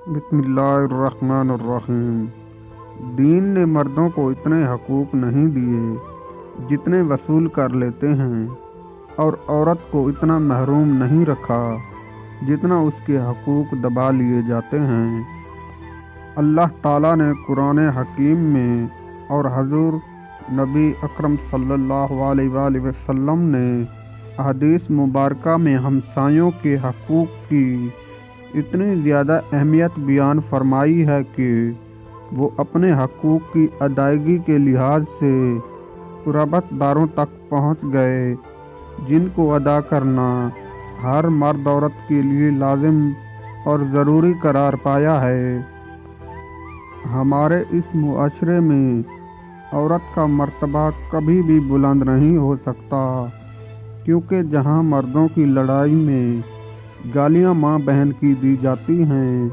بسم اللہ الرحمن الرحیم۔ دین نے مردوں کو اتنے حقوق نہیں دیے جتنے وصول کر لیتے ہیں، اور عورت کو اتنا محروم نہیں رکھا جتنا اس کے حقوق دبا لیے جاتے ہیں۔ اللہ تعالیٰ نے قرآن حکیم میں اور حضور نبی اکرم صلی اللہ علیہ وآلہ وسلم نے احادیث مبارکہ میں ہمسایوں کے حقوق کی اتنی زیادہ اہمیت بیان فرمائی ہے کہ وہ اپنے حقوق کی ادائیگی کے لحاظ سے قرابت داروں تک پہنچ گئے، جن کو ادا کرنا ہر مرد عورت کے لیے لازم اور ضروری قرار پایا ہے۔ ہمارے اس معاشرے میں عورت کا مرتبہ کبھی بھی بلند نہیں ہو سکتا، کیونکہ جہاں مردوں کی لڑائی میں گالیاں ماں بہن کی دی جاتی ہیں،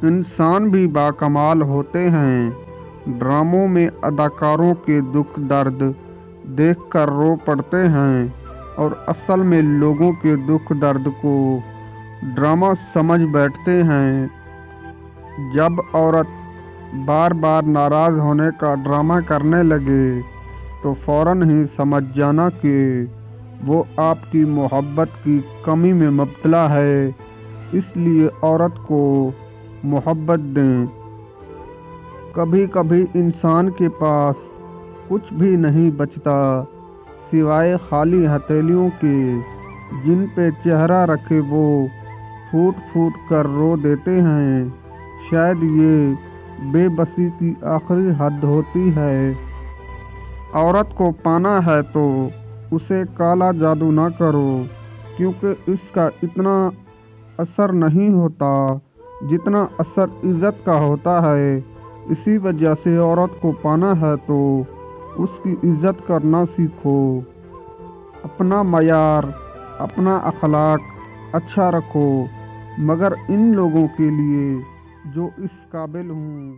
انسان بھی باکمال ہوتے ہیں۔ ڈراموں میں اداکاروں کے دکھ درد دیکھ کر رو پڑتے ہیں، اور اصل میں لوگوں کے دکھ درد کو ڈرامہ سمجھ بیٹھتے ہیں۔ جب عورت بار بار ناراض ہونے کا ڈرامہ کرنے لگے تو فوراً ہی سمجھ جانا کہ وہ آپ کی محبت کی کمی میں مبتلا ہے، اس لیے عورت کو محبت دیں۔ کبھی کبھی انسان کے پاس کچھ بھی نہیں بچتا سوائے خالی ہتھیلیوں کے، جن پہ چہرہ رکھے وہ پھوٹ پھوٹ کر رو دیتے ہیں۔ شاید یہ بے بسی کی آخری حد ہوتی ہے۔ عورت کو پانا ہے تو اسے کالا جادو نہ کرو، کیونکہ اس کا اتنا اثر نہیں ہوتا جتنا اثر عزت کا ہوتا ہے۔ اسی وجہ سے عورت کو پانا ہے تو اس کی عزت کرنا سیکھو۔ اپنا معیار، اپنا اخلاق اچھا رکھو، مگر ان لوگوں کے لیے جو اس قابل ہوں۔